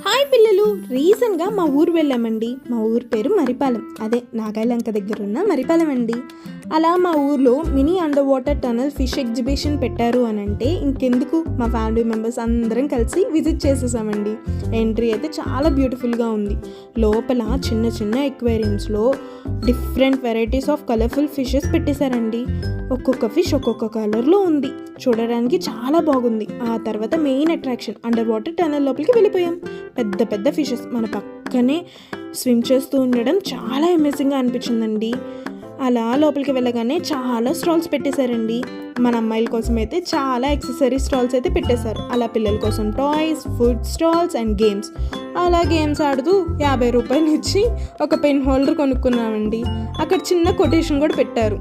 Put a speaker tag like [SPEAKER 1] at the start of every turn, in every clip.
[SPEAKER 1] Hi పిల్లలు, రీసెంట్గా మా ఊరు వెళ్ళామండి. మా ఊరు పేరు మరిపాలెం, అదే నాగాలంక దగ్గర ఉన్న మరిపాలెం అండి. అలా మా ఊర్లో mini under water tunnel fish exhibition పెట్టారు అని అంటే ఇంకెందుకు, మా ఫ్యామిలీ మెంబర్స్ అందరం కలిసి విజిట్ చేసేసామండి. ఎంట్రీ అయితే చాలా బ్యూటిఫుల్గా ఉంది. లోపల చిన్న చిన్న ఎక్వేరియంస్లో different varieties of colourful fishes పెట్టేశారండి. ఒక్కొక్క ఫిష్ ఒక్కొక్క కలర్లో ఉంది, చూడడానికి చాలా బాగుంది. ఆ తర్వాత main attraction under water tunnel లోపలికి వెళ్ళిపోయాం. పెద్ద పెద్ద ఫిషెస్ మన పక్కనే స్విమ్ చేస్తూ ఉండడం చాలా అమేజింగ్గా అనిపించిందండి. అలా లోపలికి వెళ్ళగానే చాలా స్టాల్స్ పెట్టేశారండి. మన అమ్మాయిల కోసం అయితే చాలా యాక్సెసరీ స్టాల్స్ అయితే పెట్టేశారు. అలా పిల్లల కోసం toys, food stalls and games. అలా గేమ్స్ ఆడుతూ 50 రూపాయలు ఇచ్చి ఒక పెన్ హోల్డర్ కొనుక్కున్నామండి. అక్కడ చిన్న కొటేషన్ కూడా పెట్టారు,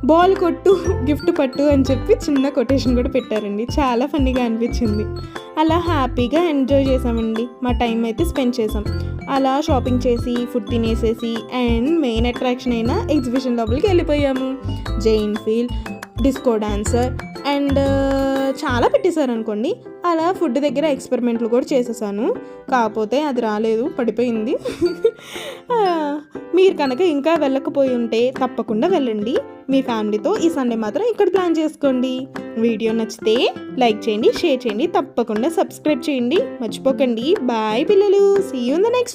[SPEAKER 1] బాల్ కొట్టు గిఫ్ట్ పట్టు అని చెప్పి చిన్న కొటేషన్ కూడా పెట్టారండి. చాలా ఫన్నీగా అనిపించింది. అలా హ్యాపీగా ఎంజాయ్ చేసామండి. మా టైం అయితే స్పెండ్ చేసాం. అలా షాపింగ్ చేసి ఫుడ్ తినేసేసి అండ్ మెయిన్ అట్రాక్షన్ అయిన ఎగ్జిబిషన్ లోపలికి వెళ్ళిపోయాము. Jain feel, disco dancer and చాలా పెట్టేశారు అనుకోండి. అలా ఫుడ్ దగ్గర ఎక్స్పెరిమెంట్లు కూడా చేసేసాను, కాకపోతే అది రాలేదు, పడిపోయింది. మీరు కనుక ఇంకా వెళ్ళకపోయి ఉంటే తప్పకుండా వెళ్ళండి. మీ ఫ్యామిలీతో ఈ సండే మాత్రం ఇక్కడ ప్లాన్ చేసుకోండి. వీడియో నచ్చితే లైక్ చేయండి, షేర్ చేయండి, తప్పకుండా సబ్స్క్రైబ్ చేయండి, మర్చిపోకండి. బాయ్ పిల్లలు, see you in the next